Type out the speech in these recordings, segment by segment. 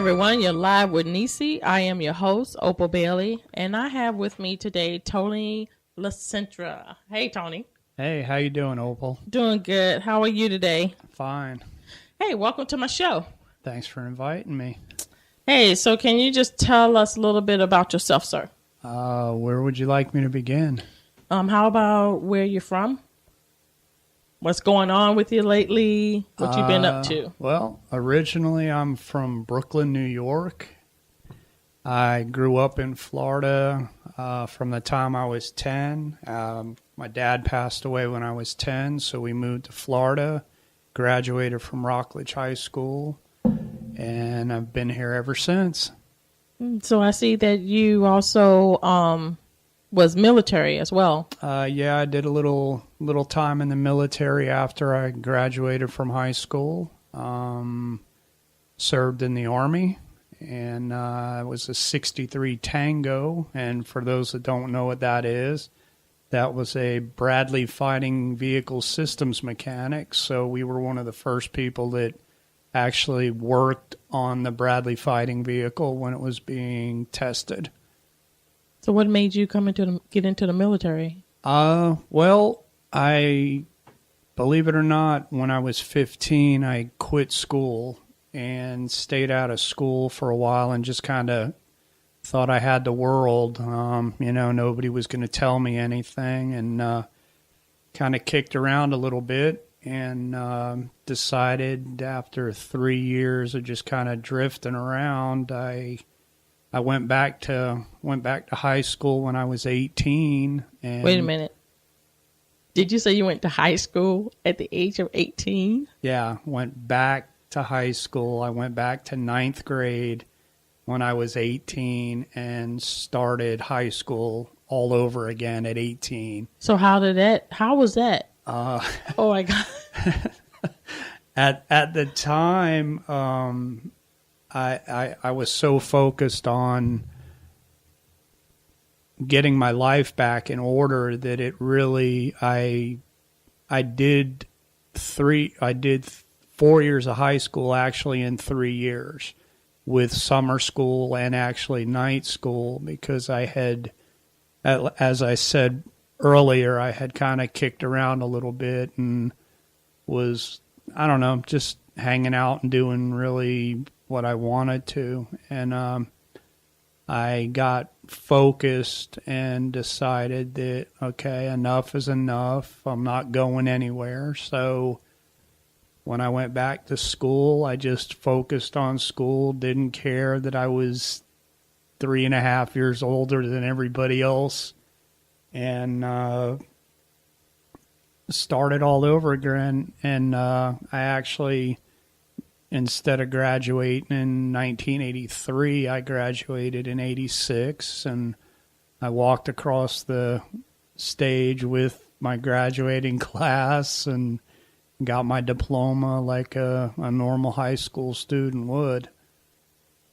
everyone, you're live with Necee. I am your host, Opal Bailey, and I have with me today Tony La Centra. Hey, Tony. Hey, how you doing, Opal? Doing good. How are you today? Fine. Hey, welcome to my show. Thanks for inviting me. Hey, so can you just tell us a little bit about yourself, sir? Where would you like me to begin? How about where you're from? What's going on with you lately? What you been up to? Well, originally I'm from Brooklyn, New York. I grew up in Florida from the time I was 10. My dad passed away when I was 10, so we moved to Florida, graduated from Rockledge High School, and I've been here ever since. So I see that you also was military as well. Yeah, I did a little time in the military after I graduated from high school. Served in the Army, and I was a 63 Tango. And for those that don't know what that is, that was a Bradley Fighting Vehicle Systems mechanic. So we were one of the first people that actually worked on the Bradley Fighting Vehicle when it was being tested. So what made you get into the military? Well, I believe it or not, when I was 15, I quit school and stayed out of school for a while and just kind of thought I had the world. Nobody was going to tell me anything, and kind of kicked around a little bit and decided after 3 years of just kind of drifting around, I went back to high school when I was 18. And wait a minute. Did you say you went to high school at the age of 18? Yeah, went back to high school. I went back to ninth grade when I was 18 and started high school all over again at 18. So how was that? Oh my God. At the time, I was so focused on getting my life back in order that it really I did 4 years of high school actually in 3 years, with summer school and actually night school, because I had, as I said earlier, I had kind of kicked around a little bit and was, I don't know, just hanging out and doing really what I wanted to. And I got focused and decided that, okay, enough is enough. I'm not going anywhere. So when I went back to school, I just focused on school, didn't care that I was 3.5 years older than everybody else, and started all over again. And I actually, instead of graduating in 1983, I graduated in 86, and I walked across the stage with my graduating class and got my diploma like a normal high school student would.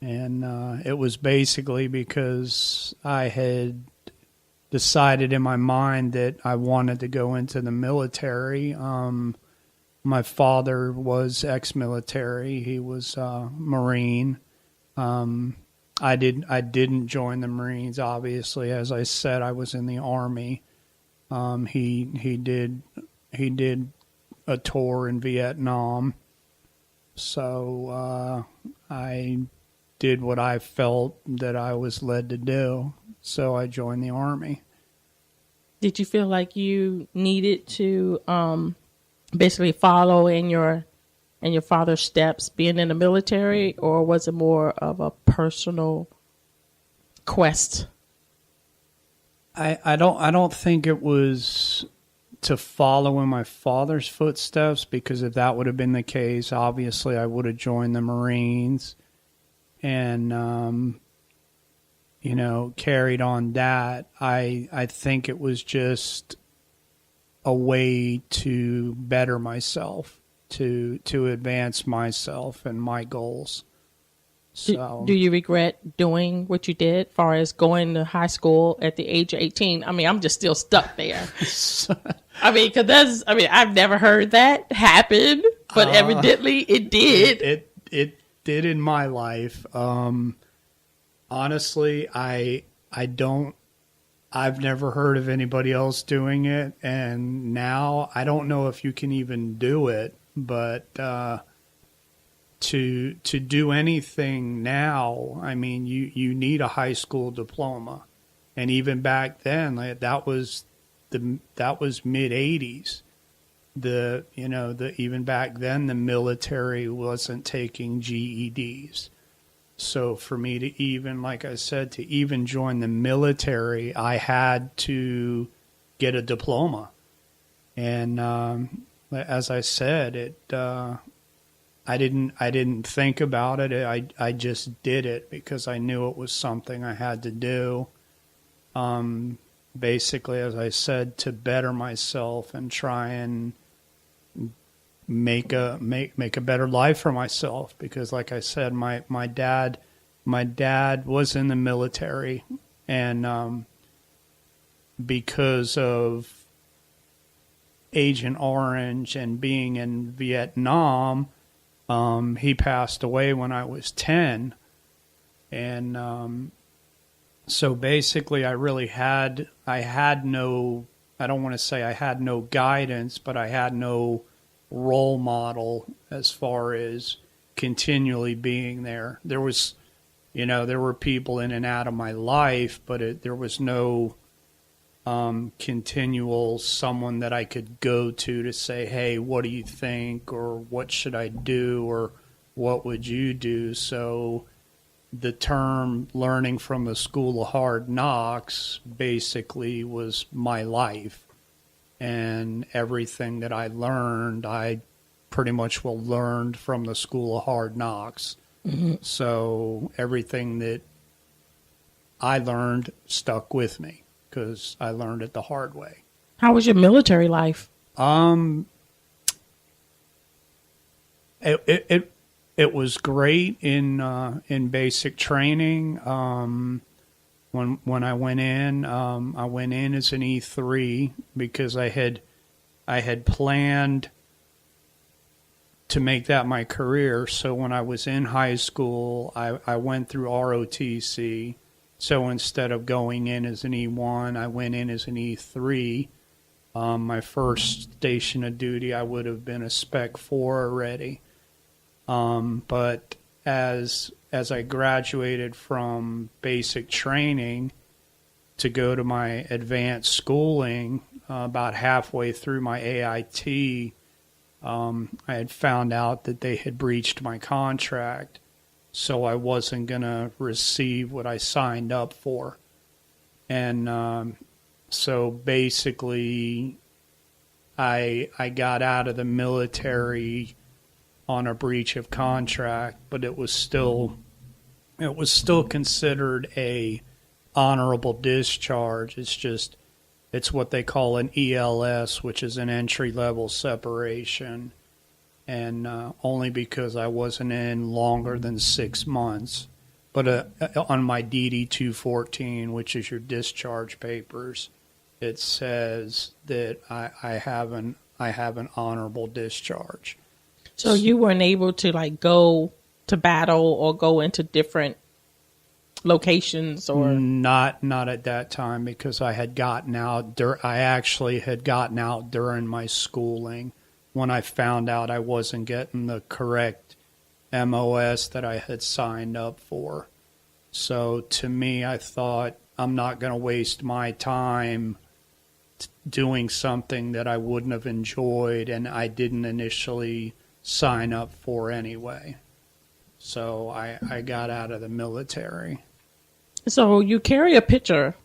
And it was basically because I had decided in my mind that I wanted to go into the military. My father was ex-military. He was a Marine. I didn't join the Marines, obviously. As I said, I was in the Army. He did a tour in Vietnam. So I did what I felt that I was led to do. So I joined the Army. Did you feel like you needed to basically follow in your father's steps being in the military, or was it more of a personal quest? I don't think it was to follow in my father's footsteps, because if that would have been the case, obviously I would have joined the Marines and carried on that. I think it was just a way to better myself, to advance myself and my goals. So, do you regret doing what you did, as far as going to high school at the age of 18? I mean, I'm just still stuck there. Because I've never heard that happen, but evidently it did. It did in my life, honestly, I've never heard of anybody else doing it, and now I don't know if you can even do it, but to do anything now, I mean, you need a high school diploma, and even back then, that was mid '80s. Even back then, the military wasn't taking GEDs. So for me to even, like I said, to even join the military, I had to get a diploma. And as I said, I didn't think about it. I just did it because I knew it was something I had to do. Basically, as I said, to better myself and try and make a better life for myself, because like I said, my dad was in the military, and because of Agent Orange and being in Vietnam, he passed away when I was 10, and so basically I had no, I don't want to say I had no guidance, but I had no role model as far as continually being there. There was, there were people in and out of my life, but there was no continual someone that I could go to say, hey, what do you think? Or what should I do? Or what would you do? So the term learning from the school of hard knocks basically was my life. And everything that I learned, I pretty much learned from the school of hard knocks. Mm-hmm. So everything that I learned stuck with me because I learned it the hard way. How was your military life? It was great in basic training. When I went in as an E3 because I had planned to make that my career. So when I was in high school, I went through ROTC. So instead of going in as an E1, I went in as an E3. My first station of duty, I would have been a Spec 4 already. But as I graduated from basic training to go to my advanced schooling, about halfway through my AIT, I had found out that they had breached my contract, so I wasn't going to receive what I signed up for. And so basically, I got out of the military on a breach of contract, but it was still considered a honorable discharge. It's what they call an ELS, which is an entry level separation, and only because I wasn't in longer than 6 months. But on my DD 214, which is your discharge papers, it says that I have an honorable discharge. So you weren't able to go to battle or go into different locations, or not at that time, because I had gotten out. I actually had gotten out during my schooling when I found out I wasn't getting the correct MOS that I had signed up for. So to me, I thought, I'm not going to waste my time doing something that I wouldn't have enjoyed and I didn't initially sign up for anyway. So I got out of the military. So you carry a picture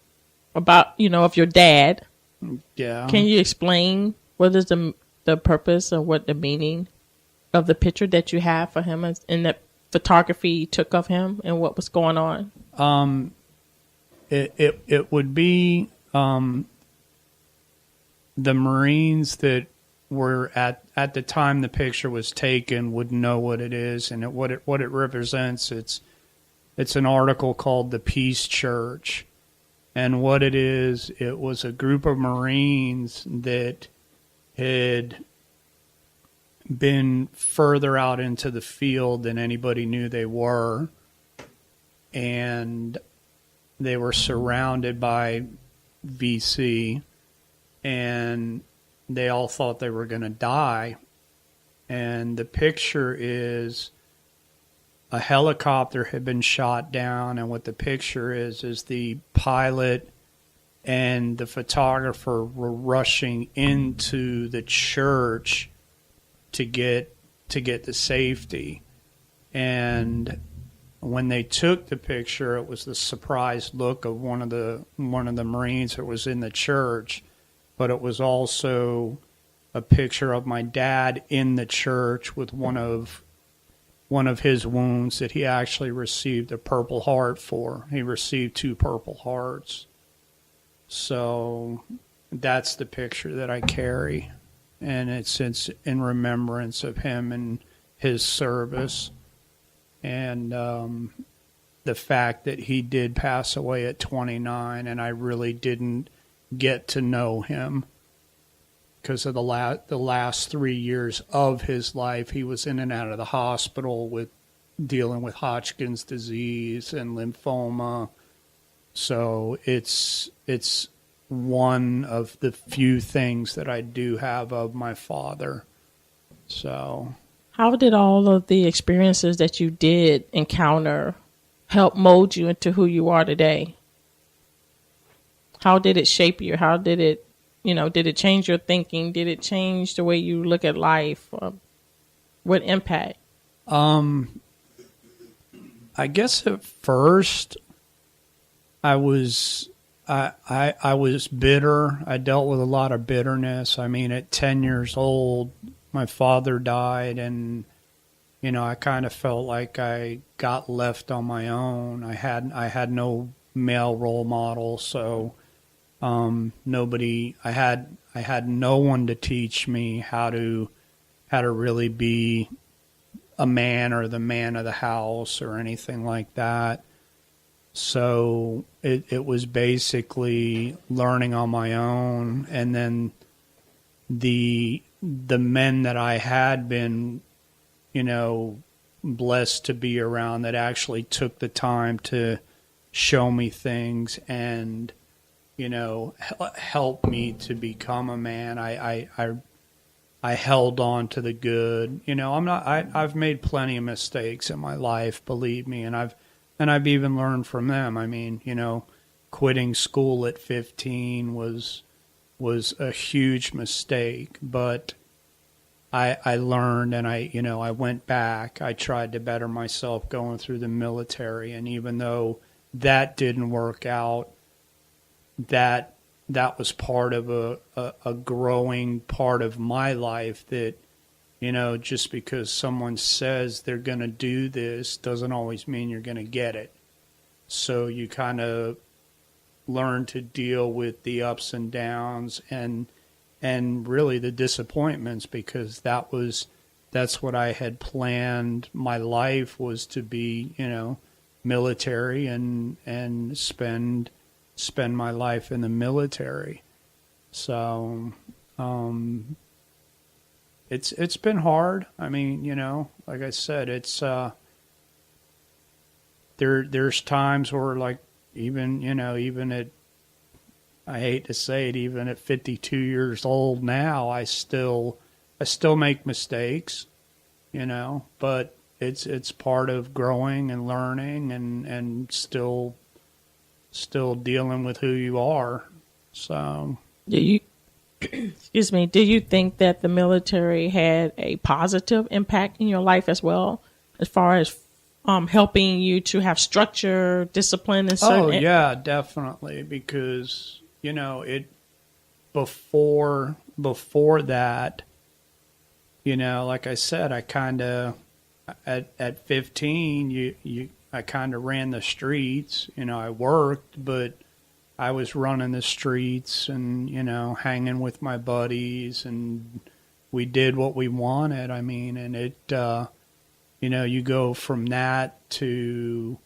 about, of your dad. Yeah. Can you explain what is the purpose or what the meaning of the picture that you have for him and the photography you took of him and what was going on? It would be the Marines that were at the time the picture was taken would know what it is, and what it represents. It's an article called The Peace Church, and what it is, it was a group of Marines that been further out into the field than anybody knew they were. And they were surrounded by VC, and they all thought they were going to die. And the picture is a helicopter had been shot down, and what the picture is the pilot and the photographer were rushing into the church to get to safety. And when they took the picture, it was the surprised look of one of the Marines that was in the church, but it was also a picture of my dad in the church with one of his wounds that he actually received a Purple Heart for. He received 2 Purple Hearts. So that's the picture that I carry, and it's in remembrance of him and his service. And the fact that he did pass away at 29, and I really didn't get to know him because of the last 3 years of his life. He was in and out of the hospital with dealing with Hodgkin's disease and lymphoma. So it's one of the few things that I do have of my father. So, how did all of the experiences that you did encounter help mold you into who you are today? How did it shape you? How did it, did it change your thinking? Did it change the way you look at life? What impact? I guess at first I was bitter. I dealt with a lot of bitterness. I mean, at 10 years old, my father died, and I kind of felt like I got left on my own. I had no male role model, so nobody. I had no one to teach me how to really be a man or the man of the house or anything like that. So it was basically learning on my own, and then the men that I had been, blessed to be around that actually took the time to show me things and, help me to become a man. I held on to the good. I've made plenty of mistakes in my life, believe me, and I've even learned from them. I mean, quitting school at 15 was a huge mistake, but I learned, and I went back. I tried to better myself going through the military, and even though that didn't work out, that was part of a growing part of my life that, just because someone says they're going to do this doesn't always mean you're going to get it. So you kind of learn to deal with the ups and downs and really the disappointments, because that's what I had planned. My life was to be, military and spend my life in the military. So, it's been hard. I mean, like I said, it's, there's times where, like, even at, I hate to say it, even at 52 years old now, I still make mistakes, but it's part of growing and learning and still dealing with who you are. So, excuse me, do you think that the military had a positive impact in your life as well, as far as helping you to have structure, discipline, and certain? Oh yeah, definitely, because it before that, like I said, I kind of at 15, I kind of ran the streets. I worked, but I was running the streets and hanging with my buddies, and we did what we wanted. I mean, and it you go from that to